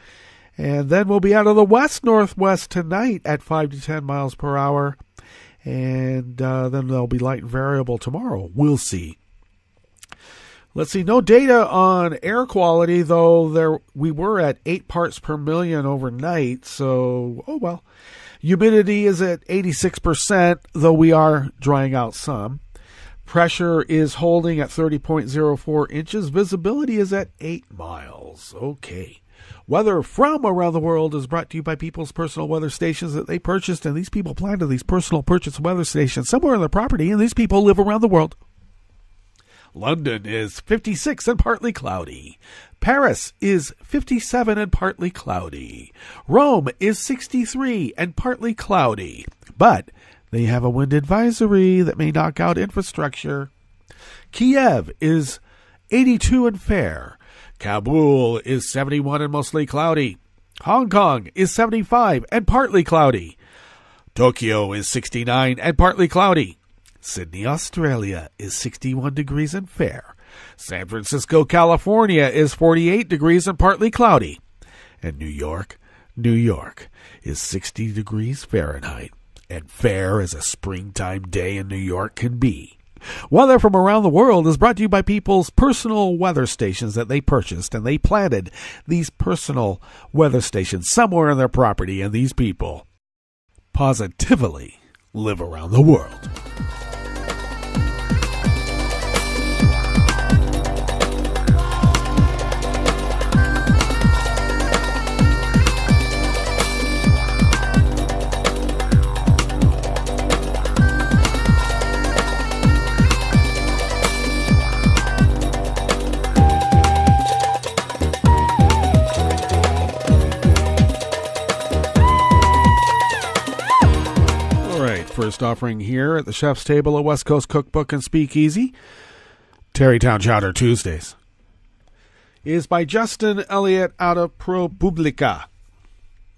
And then we'll be out of the west-northwest tonight at 5 to 10 miles per hour. And then they'll be light and variable tomorrow. We'll see. Let's see. No data on air quality, though we were at 8 parts per million overnight. So, oh well. Humidity is at 86%, though we are drying out some. Pressure is holding at 30.04 inches. Visibility is at 8 miles. Okay. Weather from around the world is brought to you by People's Personal Weather Stations that they purchased, and these people planted these personal purchase weather stations somewhere on their property, and these people live around the world. London is 56 and partly cloudy. Paris is 57 and partly cloudy. Rome is 63 and partly cloudy. But they have a wind advisory that may knock out infrastructure. Kiev is 82 and fair. Kabul is 71 and mostly cloudy. Hong Kong is 75 and partly cloudy. Tokyo is 69 and partly cloudy. Sydney, Australia is 61 degrees and fair. San Francisco, California is 48 degrees and partly cloudy. And New York is 60 degrees Fahrenheit. and fair as a springtime day in New York can be. Weather from around the world is brought to you by people's personal weather stations that they purchased, and they planted these personal weather stations somewhere on their property, and these people positively live around the world. First offering here at the chef's table at West Coast Cookbook and Speakeasy, Tarrytown Chowder Tuesdays, is by Justin Elliott out of ProPublica.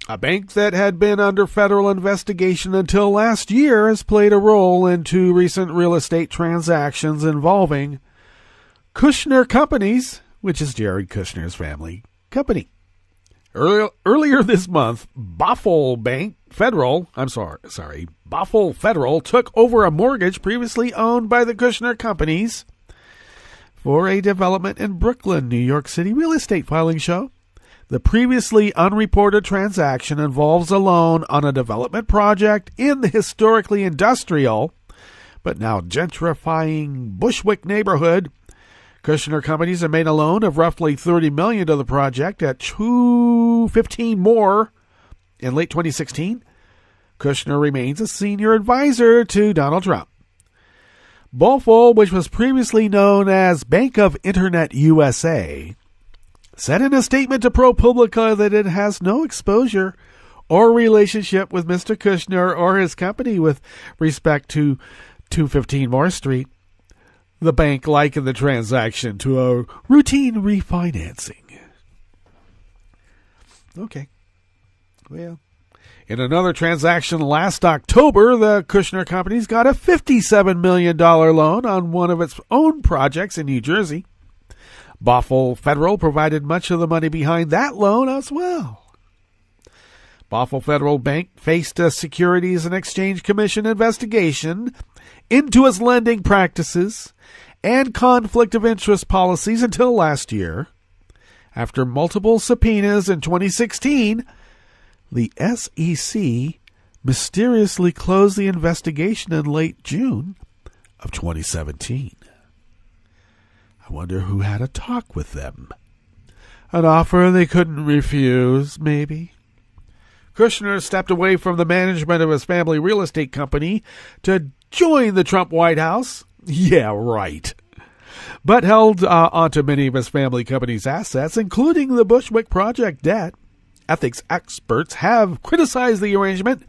A bank that had been under federal investigation until last year has played a role in two recent real estate transactions involving Kushner Companies, which is Jared Kushner's family company. Earlier this month, Bothell Federal took over a mortgage previously owned by the Kushner Companies for a development in Brooklyn, New York City real estate filing show. The previously unreported transaction involves a loan on a development project in the historically industrial, but now gentrifying Bushwick neighborhood. Kushner Companies have made a loan of roughly $30 million to the project at $215 more in late 2016. Kushner remains a senior advisor to Donald Trump. Bothell, which was previously known as Bank of Internet USA, said in a statement to ProPublica that it has no exposure or relationship with Mr. Kushner or his company with respect to 215 Moore Street. The bank likened the transaction to a routine refinancing. Okay. Well, in another transaction last October, the Kushner Companies got a $57 million loan on one of its own projects in New Jersey. Bothell Federal provided much of the money behind that loan as well. Bothell Federal Bank faced a Securities and Exchange Commission investigation into its lending practices and conflict of interest policies until last year. After multiple subpoenas in 2016, the SEC mysteriously closed the investigation in late June of 2017. I wonder who had a talk with them. An offer they couldn't refuse, maybe? Kushner stepped away from the management of his family real estate company to join the Trump White House. Yeah, right. But held onto many of his family company's assets, including the Bushwick project debt. Ethics experts have criticized the arrangement,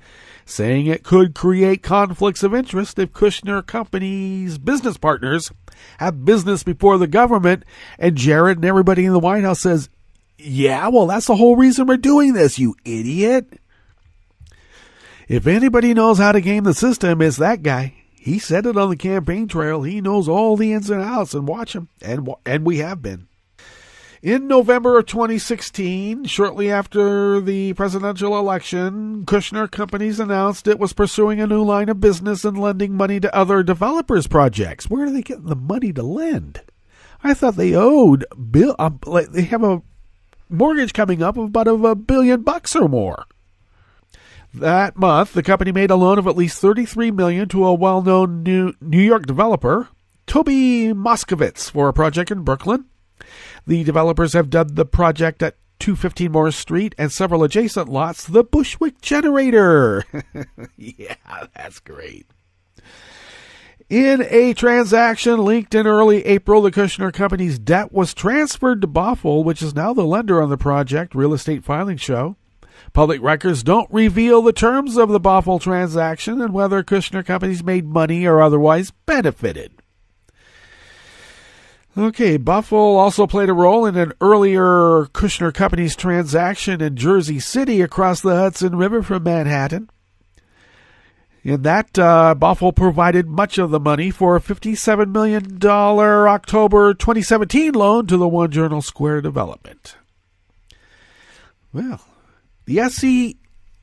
saying it could create conflicts of interest if Kushner Company's business partners have business before the government, and Jared and everybody in the White House says, yeah, well, that's the whole reason we're doing this, you idiot. If anybody knows how to game the system, it's that guy. He said it on the campaign trail. He knows all the ins and outs, and watch him. And we have been. In November of 2016, shortly after the presidential election, Kushner Companies announced it was pursuing a new line of business and lending money to other developers' projects. Where are they getting the money to lend? I thought they owed they have a mortgage coming up of about $1 billion or more. That month, the company made a loan of at least $33 million to a well-known New York developer, Toby Moskowitz, for a project in Brooklyn. The developers have dubbed the project at 215 Moore Street and several adjacent lots the Bushwick Generator. Yeah, that's great. In a transaction leaked in early April, the Kushner Company's debt was transferred to Bothell, which is now the lender on the project real estate filing show. Public records don't reveal the terms of the Bothell transaction and whether Kushner Companies made money or otherwise benefited. Okay, Bothell also played a role in an earlier Kushner Companies transaction in Jersey City across the Hudson River from Manhattan. In that, Bothell provided much of the money for a $57 million October 2017 loan to the One Journal Square development. Well, the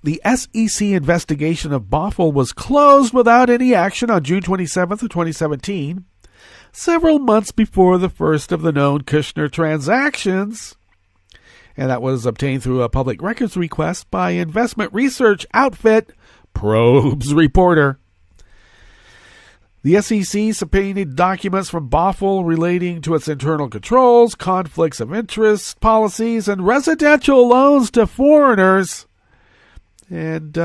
the SEC investigation of Boffel was closed without any action on June 27th of 2017, several months before the first of the known Kushner transactions. And that was obtained through a public records request by investment research outfit Probes Reporter. The SEC subpoenaed documents from Boffel relating to its internal controls, conflicts of interest, policies, and residential loans to foreigners. And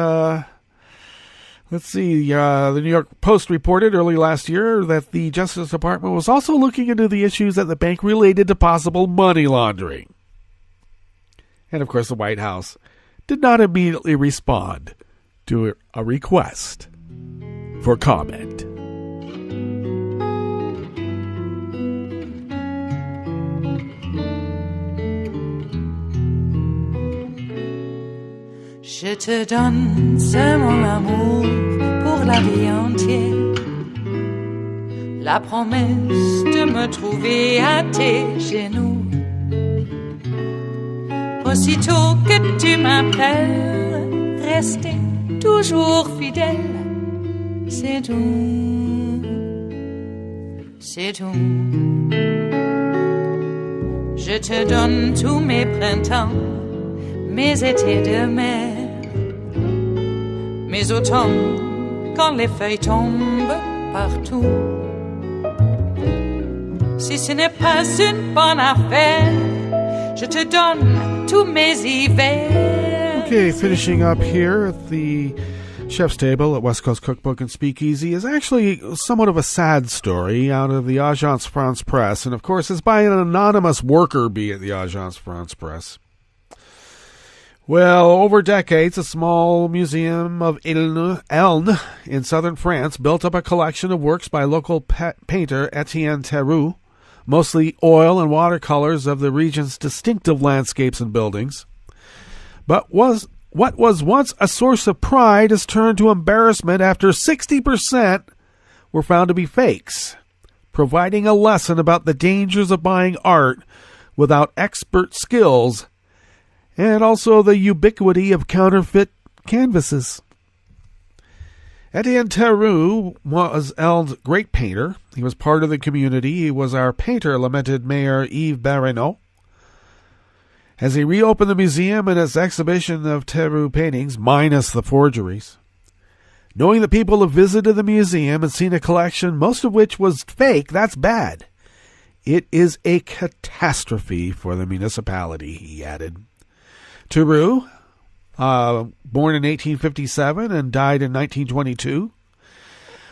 let's see, the New York Post reported early last year that the Justice Department was also looking into the issues at the bank related to possible money laundering. And of course, the White House did not immediately respond to a request for comment. Je te donne ce mon amour pour la vie entière. La promesse de me trouver à tes genoux. Aussitôt que tu m'appelles, rester toujours fidèle. C'est tout, c'est tout. Je te donne tous mes printemps, mes étés de mer. Mes automnes, quand les feuilles tombent partout. Si ce n'est pas une bonne affaire, je te donne tous mes hivers. Okay, finishing up here at the chef's table at West Coast Cookbook and Speakeasy is actually somewhat of a sad story out of the Agence France Presse, and of course it's by an anonymous worker bee at the Agence France Presse. Well, over decades, a small museum of Elne in southern France built up a collection of works by local painter Etienne Theroux, mostly oil and watercolors of the region's distinctive landscapes and buildings. But what was once a source of pride has turned to embarrassment after 60% were found to be fakes, providing a lesson about the dangers of buying art without expert skills and also the ubiquity of counterfeit canvases. Etienne Theroux was Elne's great painter. He was part of the community. He was our painter, lamented Mayor Yves Barreneau. As he reopened the museum and its exhibition of Theroux paintings, minus the forgeries, knowing that people have visited the museum and seen a collection, most of which was fake, that's bad. It is a catastrophe for the municipality, he added. Theroux, born in 1857 and died in 1922,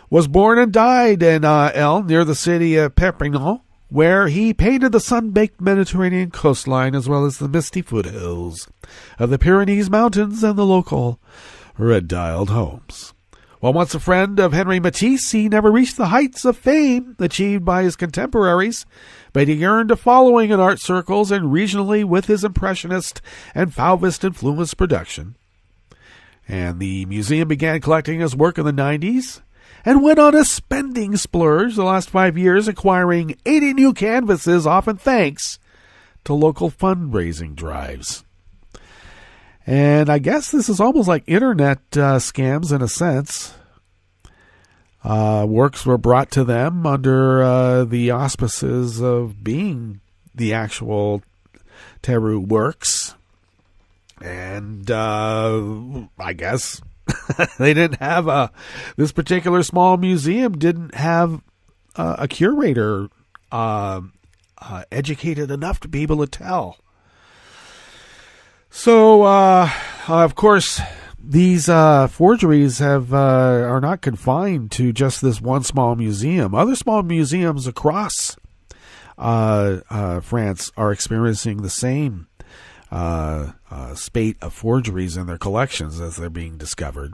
was born and died in Elne, near the city of Perpignan, where he painted the sun-baked Mediterranean coastline as well as the misty foothills of the Pyrenees Mountains and the local red-tiled homes. While once a friend of Henri Matisse, he never reached the heights of fame achieved by his contemporaries, but he earned a following in art circles and regionally with his Impressionist and Fauvist-influenced production. And the museum began collecting his work in the 90s and went on a spending splurge the last 5 years, acquiring 80 new canvases, often thanks to local fundraising drives. And I guess this is almost like internet scams in a sense. Works were brought to them under the auspices of being the actual Theroux works. And I guess they didn't have this particular small museum didn't have a curator educated enough to be able to tell. So, of course, these forgeries are not confined to just this one small museum. Other small museums across France are experiencing the same spate of forgeries in their collections as they're being discovered.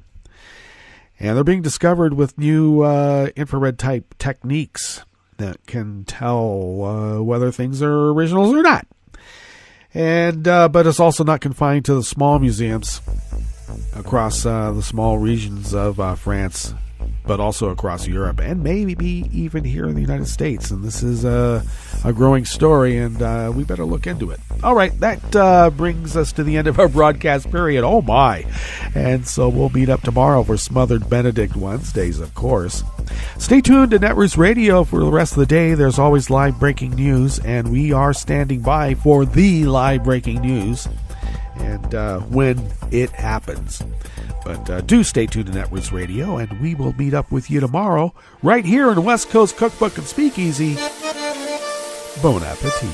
And they're being discovered with new infrared-type techniques that can tell whether things are originals or not. And but it's also not confined to the small museums across the small regions of France but also across Europe and maybe even here in the United States. And this is a growing story, and we better look into it. All right, that brings us to the end of our broadcast period. Oh, my. And so we'll meet up tomorrow for Smothered Benedict Wednesdays, of course. Stay tuned to Netroots Radio for the rest of the day. There's always live breaking news, and we are standing by for the live breaking news and when it happens. But do stay tuned to Netroots Radio, and we will meet up with you tomorrow right here in West Coast Cookbook and Speakeasy. Bon appetit.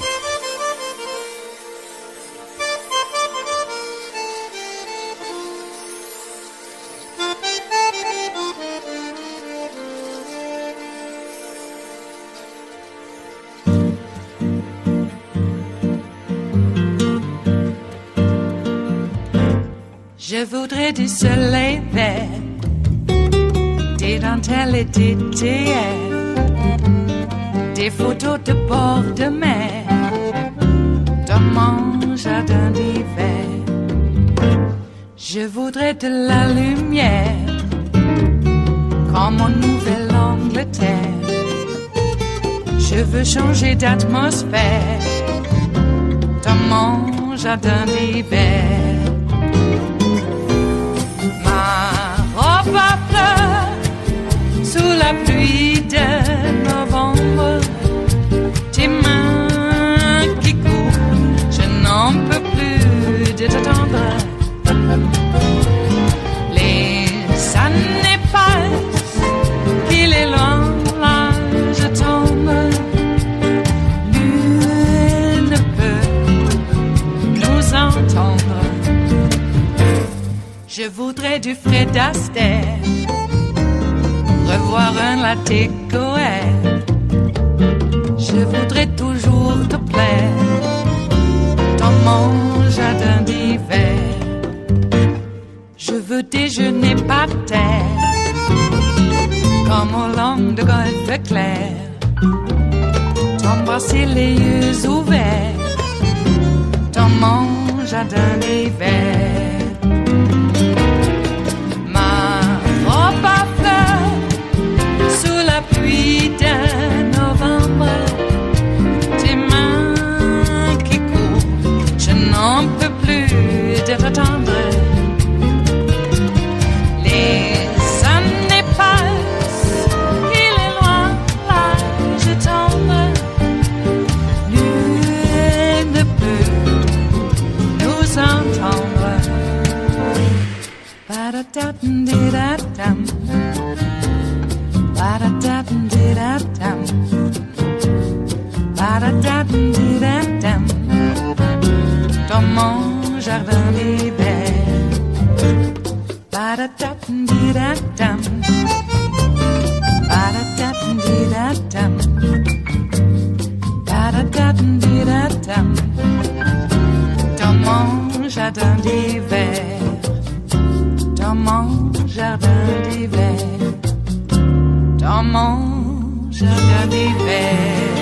Je voudrais du soleil vert, des dentelles et des théières, des photos de bord de mer, dans mon jardin d'hiver. Je voudrais de la lumière, comme en Nouvelle-Angleterre. Je veux changer d'atmosphère, dans mon jardin d'hiver. À fleurs sous la pluie de novembre, tes mains qui courent, je n'en peux plus de t'attendre. Les années passent, qu'il est loin, là je tombe. Nul ne peut nous entendre. Je voudrais du Fred Astaire, revoir un latte Goer. Je voudrais toujours te plaire dans mon jardin d'hiver. Je veux déjeuner par terre, comme au long de golfe clair, t'embrasser les yeux ouverts dans mon jardin d'hiver. Sous la pluie de novembre, tes mains qui courent, je n'en peux plus de t'attendre. Les années passent, il est loin, là je tombe. Nul ne peut nous entendre. Ba-da-da-dum-di-da-dum. Ba-da-da-dum-di-da-dum. Ba-da-da-dum-di-da-dum. Dans mon jardin d'hiver. Ba-da-da-dum-di-da-dum. Ba-da-da-dum-di-da-dum. Ba-da-da-dum-di-da-dum. Dans mon jardin d'hiver. Dans mon jardin d'hiver. Dans mon jardin d'hiver.